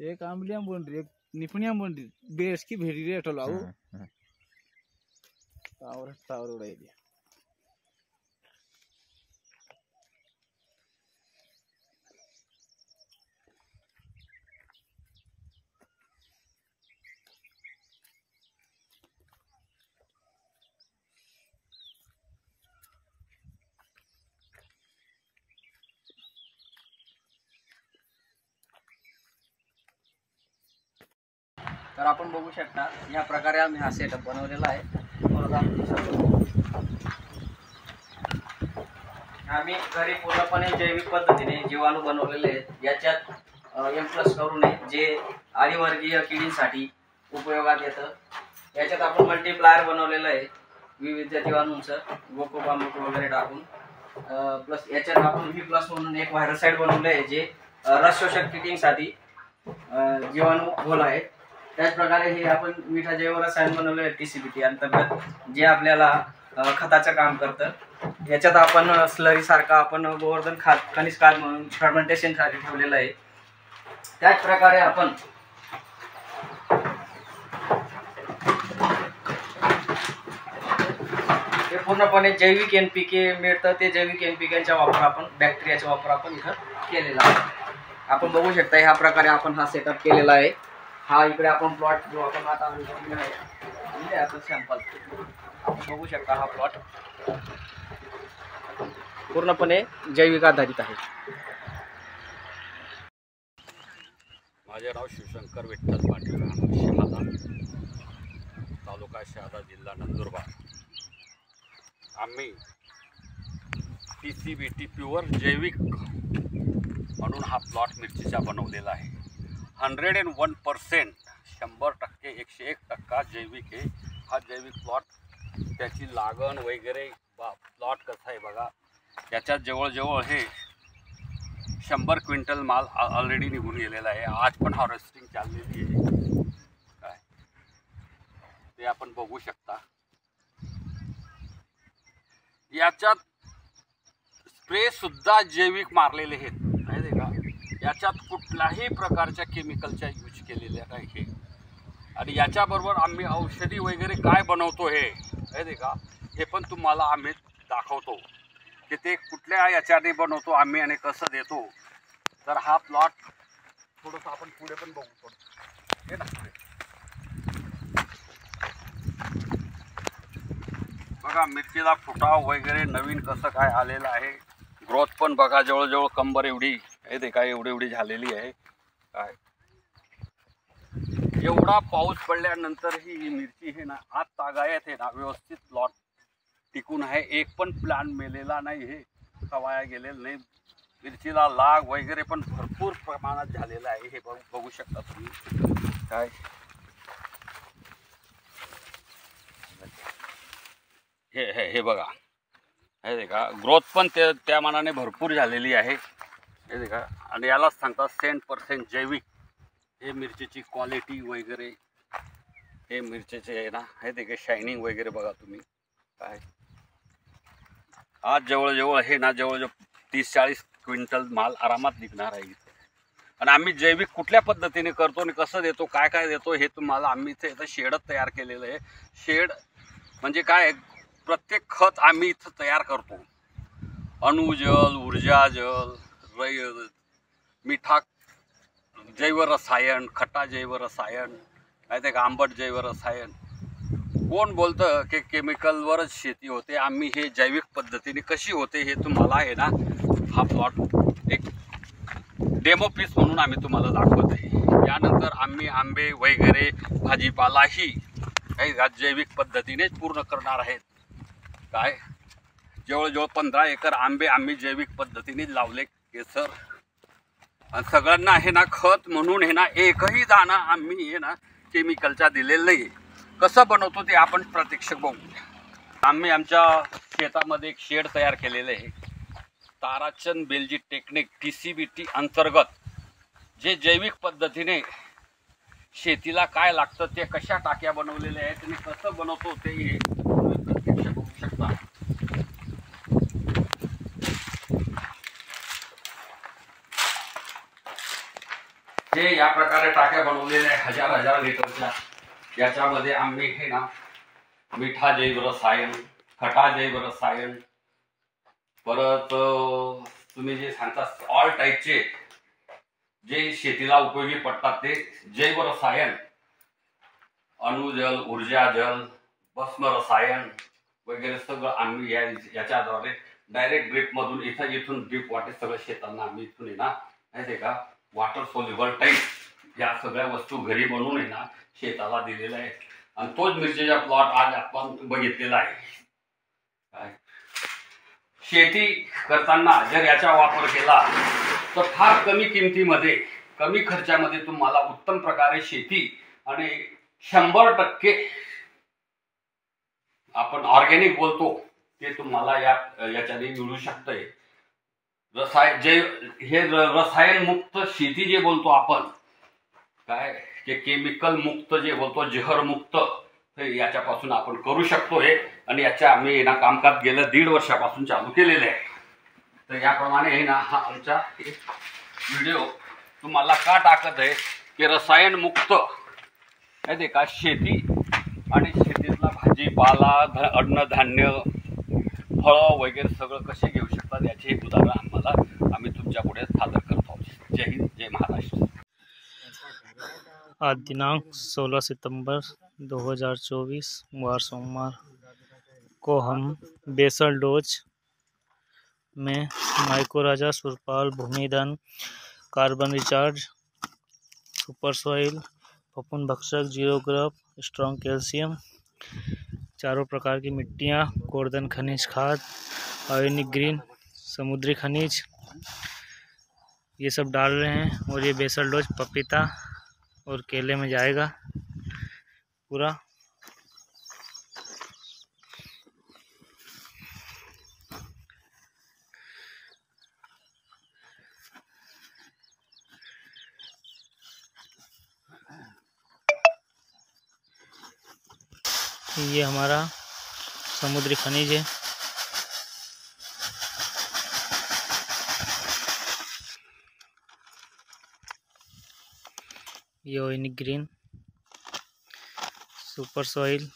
एक आंबलियां बोल रही, एक निपनियां बोल रही, बेस की भेड़ी रे टलाऊ टावर उड़ाई दिया। तर आपण बघू शकता या प्रकारे आम्ही हा सेटअप बनवलेला आहे। आम्ही घरी पूर्णपणे जैविक पद्धतीने जीवाणू बनवलेले आहेत। याच्यात M+ करू नये जे आडीवर्गीय किडींसाठी उपयोगात येतं। याच्यात आपण मल्टीप्लायर बनवलेलं आहे विविध जीवाणूंचं गोकोबामुक वगैरे टाकून। प्लस याच्यात आपण V+ म्हणून एक व्हायरसाइड बनवले आहे जे रसशोषक किडींसाठी जीवाणू घोल आहे। त्याच प्रकारे हे आपण मिठा जैव रसायन बनवले आहे TCBT अंतर्गत जे आपल्याला खताचं काम करतं। याच्यात आपण स्लरी सारखा आपण गोवर्धन खनिज खाद म्हणून फर्मेंटेशन साठी ठेवलेलं आहे। त्याच प्रकारे आपण हे पूर्णपणे जैविक NPK मिळतं, ते जैविक NPKचा वापर आपण बॅक्टेरियाचा वापर आपण इथं केलेला आहे। आपण बघू शकता ह्या प्रकारे आपण हा सेटअप केलेला आहे। हा इकडे आपण प्लॉट जो आपण आता आणलेला आहे आता सॅम्पल आपण बघू शकता। हा प्लॉट पूर्णपणे जैविक आधारित आहे। माझे नाव शिवशंकर विठ्ठल पाटील, शहादा तालुका शहादा जिल्हा नंदुरबार। आम्ही TCBT प्युअर जैविक म्हणून हा प्लॉट मिरचीचा बनवलेला आहे। 101% 100% 101% जैविक आहे हा जैविक प्लॉट। त्याची लागण वगैरे प्लॉट कसा आहे बघा, याच्यात जवळजवळ हे 100 क्विंटल माल ऑलरेडी निघून गेलेला आहे। आज पण हार्वेस्टिंग चाललेली आहे काय ते आपण बघू शकता। याच्यात स्प्रे सुद्धा जैविक मारलेले आहेत माहिती का, याच्यात कुठल्याही प्रकारच्या केमिकलचा यूज केलेला नाही। आणि याच्याबरोबर आम्ही औषधी वगैरे काय बनवतो हे माहिती का, हे पण तुम्हाला आम्ही दाखवतो की ते कुठल्या याच्याने बनवतो आम्ही आणि कसं देतो। तर हा प्लॉट थोडंसं आपण पुढे पण बघू हे ना, बघा मिरचीला फुटाव वगैरे नवीन कसं काय आलेलं आहे। ग्रोथ पण बघा जवळजवळ कंबर एवढी आहे ते काय एवढी झालेली आहे काय। एवढा पाऊस पडल्यानंतरही ही मिरची हे ना आज तागायत आहे ना व्यवस्थित प्लॉट टिकून आहे। एक पण प्लांट मेलेला नाही, हे वाया गेलेलं नाही। मिरचीला लाग वगैरे पण भरपूर प्रमाणात झालेला आहे, हे बघू शकता तुम्ही काय। हे बघा हे देखा ग्रोथ पण त्या मानाने भरपूर झालेली आहे हे देखा। आणि यालाच सांगतात 100% जैविक। हे मिरचीची क्वालिटी वगैरे हे मिरचीचे आहे ना हे देखा शायनिंग वगैरे बघा तुम्ही काय। आज जवळजवळ हे ना जवळजवळ 30-40 क्विंटल माल आरामात निघणार आहे। आणि आम्ही जैविक कुठल्या पद्धतीने करतो आणि कसं देतो काय काय देतो हे तुम्हाला आम्ही इथं शेडच तयार केलेलं आहे। शेड म्हणजे काय, प्रत्येक खत आम्ही इथं तयार करतो। अणुजल, ऊर्जा जल, मिठा जैव रसायन, खटा जैव रसायन माहिती का, आंबट जैव रसायन। कोण बोलतं की केमिकलवरच शेती होते, आम्ही हे जैविक पद्धतीने कशी होते हे तुम्हाला आहे ना हा प्लॉट एक डेमो पीस म्हणून आम्ही तुम्हाला दाखवत आहे। यानंतर आम्ही आंबे वगैरे भाजीपालाही काही जैविक पद्धतीनेच पूर्ण करणार आहेत काय। जवळजवळ 15 एकर आंबे आम्ही जैविक पद्धतीने लावले केसर। आणि सगळ्यांना हे ना खत म्हणून हे ना एकही दाणा आम्ही हे ना केमिकलचा दिलेला नाही। कसं बनवतो ते आपण प्रत्यक्ष बघू। आम्ही आमच्या शेतामध्ये एक शेड तयार केलेलं आहे ताराचंद बेलजी टेक्निक TCBT अंतर्गत, जे जैविक पद्धतीने शेतीला काय लागतं ते कशा टाक्या बनवलेल्या आहेत आणि कसं बनवतो ते हे प्रत्यक्ष बघू शकता। म्हणजे या प्रकारे टाक्या बनवलेल्या आहे हजार हजार लिटरच्या. याच्यामध्ये आम्ही हे ना मिठा जैव रसायन, खटा जैव रसायन, परत तुम्ही जे सांगता ऑल टाईपचे जे शेतीला उपयोगी पडतात ते जैव रसायन, अणुजल, ऊर्जा जल, भस्म रसायन वगैरे सगळं आम्ही याच्याद्वारे डायरेक्ट ड्रिप मधून इथून ड्रिप वाटे सगळं शेतांना आम्ही इथून आहे ना माहिती आहे का वॉटर सोल्युबल टाईप या सगळ्या वस्तू घरी बनवून आहे ना शेताला दिलेल्या आहेत. आणि तोच मिरचीचा प्लॉट आज आपण बघितलेला आहे. शेती करताना जर याचा वापर केला तर फार कमी किमतीमध्ये, कमी खर्चामध्ये तुम्हाला उत्तम प्रकारे शेती आणि 100% आपण ऑर्गॅनिक बोलतो ते तुम्हाला याच्याने मिळू शकतंय. रसायन मुक्त शेती जे बोलतो आपण, काय ते केमिकल मुक्त जे बोलतो, जहर मुक्त, याच्यापासून आपण करू शकतोय. आणि याच्या आम्ही ना कामकाज गेल्या 1.5 वर्षापासून चालू केलेले आहे. तर याप्रमाणे ना हा आमचा व्हिडिओ तुम्हाला का टाकत आहे की रसायन मुक्त आहे का शेती आणि शेतीतला भाजीपाला, अन्नधान्य, फळं वगैरे सगळं कसे घेऊ शकतात याचे एक उदाहरण आम्ही तुमच्या पुढे सादर करतो. जय हिंद, जय महाराष्ट्र. आज दिनांक 16 सितंबर 2024 वार सोमवार को हम बेसल डोज में माइकोराजा, सुरपाल, भूमिधन, कार्बन रिचार्ज, सुपर सॉइल, फफूंद भक्षक, जीरो ग्रुप, स्ट्रॉन्ग कैल्शियम, चारों प्रकार की मिट्टियाँ, गोर्धन खनिज खाद, आयोनिक ग्रीन, समुद्री खनिज, ये सब डाल रहे हैं. और ये बेसल डोज पपीता और केले में जाएगा पूरा. ये हमारा समुद्री खनिज है. ये आयोनिक ग्रीन, सुपर सॉइल,